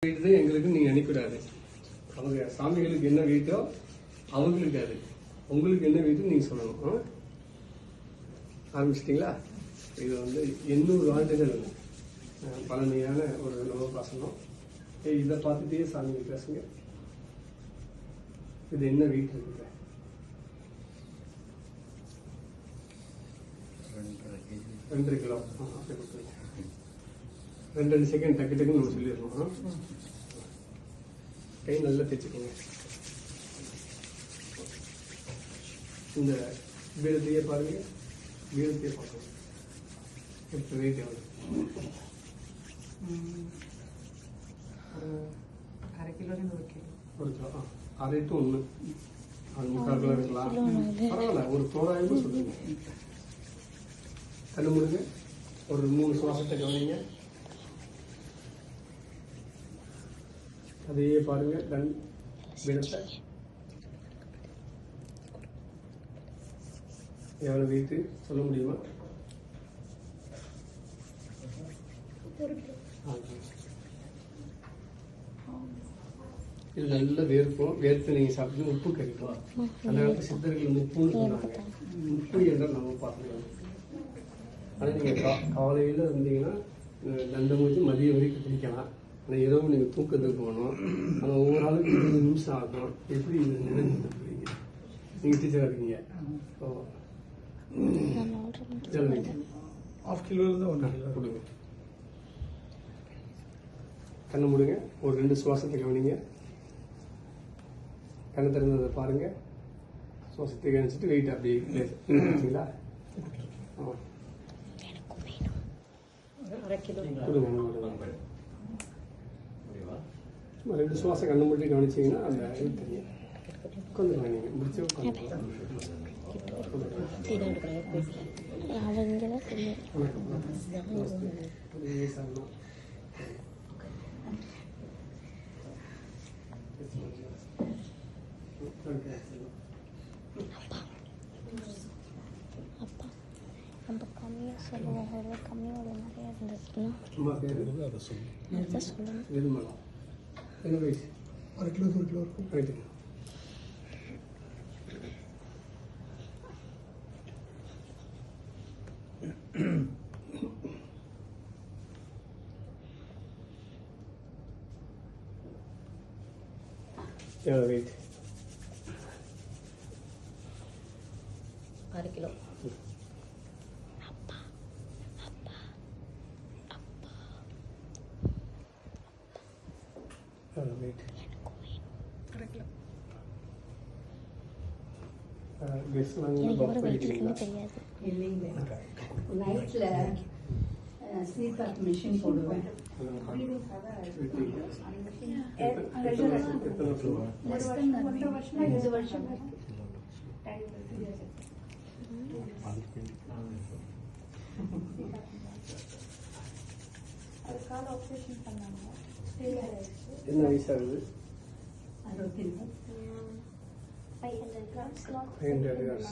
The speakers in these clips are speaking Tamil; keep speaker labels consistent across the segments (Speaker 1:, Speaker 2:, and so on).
Speaker 1: வெயிட் தான் எங்களுக்கு நீங்கள் நினைக்கூடாது. அவங்க சாமிகளுக்கு என்ன வெயிட்டோ அவங்களுக்கு அது, உங்களுக்கு என்ன வெயிட்டோ நீங்கள் சொல்லணும். ஆரம்பிச்சிட்டிங்களா? இது 800 ஆண்டுகள் பழமையான ஒரு நவபாசனம். இதை பார்த்துட்டே சாமி பேசுங்க. இது என்ன வெயிட் இருக்குது? 2.5 கிலோ. அப்படி கொடுத்துருங்க. 2 செகண்ட் டக்கு டக்குன்னு நம்ம சொல்லிடணும். கை நல்லா தைச்சுக்கோங்க. இந்த பீடத்தையே பாருங்க, பீடத்தையே பார்க்கணும். இப்போ வெயிட் எவ்வளோ?
Speaker 2: 1/2 கிலோலேருந்து 1 கிலோ.
Speaker 1: 1 கிலோ. 1/2 to 1. அது 3/4 கிலோ இருக்கலாம். பரவாயில்ல, ஒரு தோராயமாக சொல்லுங்க. கண்ணு மூடுங்க. ஒரு 3 சுவாசத்தை கவனிங்க. அதையே பாருங்க. டன் பீடத்தை எவ்வளோ வெயிட்டு சொல்ல முடியுமா? இது நல்லா வேர்க்கும். வேர்த்து நீங்கள் சாப்பிட்டு உப்பு கறிக்கும். அந்த காலத்து சித்தர்கள் உப்புன்னு சொன்னாங்க. உப்பு என்றால் நம்ம பார்க்கலாம். ஆனால் நீங்கள் காலையில் இருந்தீங்கன்னா தண்டம் வச்சு மதியம் வரைக்கும் குடிக்கலாம். ஆனால் இரவு நீங்கள் தூக்கத்துக்கு போகணும். ஆனால் ஒவ்வொரு நாளுக்கு 20 நிமிஷம் ஆகும். எப்படி இது நினைச்சு போறீங்க? நீங்கள் டீச்சராக இருக்கீங்க.
Speaker 3: ½ கிலோலேருந்து 1 கிலோ
Speaker 1: கொடுங்க. கண்ணு மூடுங்க. ஒரு 2 சுவாசத்தை கவனிங்க. கண்ணை திறந்ததை பாருங்க. சுவாசத்தை கவனிச்சுட்டு வெயிட் அப்படியே வச்சுங்களா?
Speaker 2: 1/2 கிலோ
Speaker 1: கொடுங்க. 2 சுவாசம் கண்ணு மூடி கவனிச்சிங்கன்னா அந்த இது தெரியும். உட்காந்துக்கலாம். நீங்கள் முடிச்சு உட்காந்துக்கலாம்.
Speaker 4: நம்ம கம்மியாக சொல்லுவோம். ஒரு கம்மியோட நிறையா இருந்துச்சுன்னா
Speaker 1: சும்மா பேர்
Speaker 3: அதை சொல்லு.
Speaker 4: அதுதான் சொல்லணும்.
Speaker 1: எது மேடம்? என்ன வயசு?
Speaker 3: 1/2 கிலோ 1 கிலோ இருக்கும்.
Speaker 1: ரைட்டுங்க. எவ்வளோ வெயிட்?
Speaker 2: 1/2 கிலோ.
Speaker 1: எவ்வளோ வெயிட்?
Speaker 2: 1/2 கிலோ.
Speaker 1: கெஸ்
Speaker 4: எனக்கு
Speaker 1: வாங்க
Speaker 4: எவ்வளோ வெயிட் இருக்குன்னு தெரியாது.
Speaker 5: இல்லைங்க, நைட்ல ஸ்லீப் மிஷின் போடுவேன்.
Speaker 1: என்ன வயசாகுது?
Speaker 5: 65.
Speaker 4: 500 grams.
Speaker 1: 500 grams.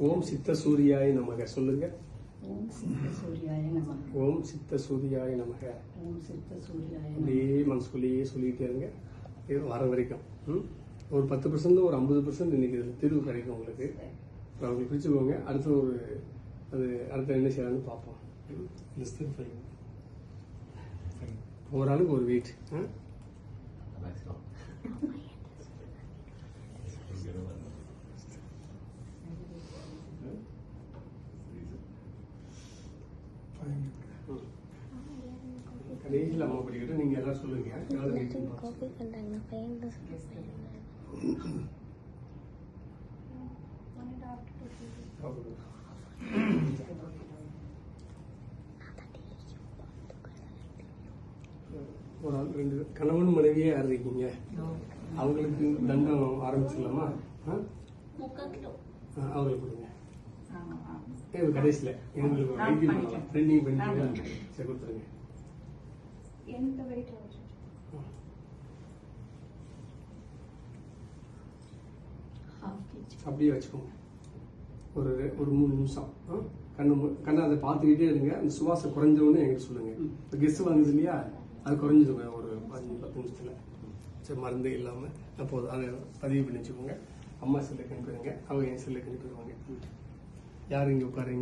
Speaker 1: ஓம் சித்த சூரியாய நமக சொல்லுங்க.
Speaker 5: ஓம் சித்த சூர்யாய நமக.
Speaker 1: ஓம் சித்த சூரியாய நமக.
Speaker 5: ஓம் சித்த சூர்யாய நமக.
Speaker 1: அப்படியே மனசுக்குள்ளேயே சொல்லிகிட்டே இருங்க. இது வர வரைக்கும் ஒரு 10% ஒரு 50% இன்னைக்கு இதில் தீர்வு கிடைக்கும் உங்களுக்கு. அப்புறம் அவங்களுக்கு பிடிச்சிக்கோங்க. அடுத்த என்ன செய்யலாம்னு பார்ப்போம். ஒரு ஆளுக்கு ஒரு வெயிட். கடைசியில் அம்மா படிக்கிட்டு நீங்கள் எல்லாம் சொல்லுங்க.
Speaker 4: காப்பி பண்ணுறாங்க. பையன்
Speaker 1: ஒரு ஆள் 2 கணவன் மனைவியே யார் இருக்கீங்க? அவங்களுக்கு தண்டம் ஆரம்பிச்சிடலாமா?
Speaker 4: 3/4 கிலோ.
Speaker 1: அவங்களுக்கு கொடுங்க. கடைசியில் எங்களுக்கு வைத்தியம் பண்ணலாம். ட்ரெண்டிங் பண்ணி சரி கொடுத்துருங்க.
Speaker 4: எந்த வெயிட்?
Speaker 1: அப்படியே வச்சுக்கோங்க. ஒரு 3 நிமிஷம் கண்ணை அதை பார்த்துக்கிட்டே இருங்க. அந்த சுவாசம் குறைஞ்சவொன்னு எங்களுக்கு சொல்லுங்க. இப்போ கெஸ்ட் வாங்குது இல்லையா, அது குறைஞ்சிருங்க ஒரு 5-10 நிமிஷத்தில். சரி, மருந்து இல்லாமல் அப்போது அதை பதிவு பண்ணி வச்சுக்கோங்க. அம்மா செல்லுக்கு அனுப்பிடுங்க, அவங்க என் செல்லுக்கு அனுப்பிடுவாங்க. யார் இங்கே உட்காருங்க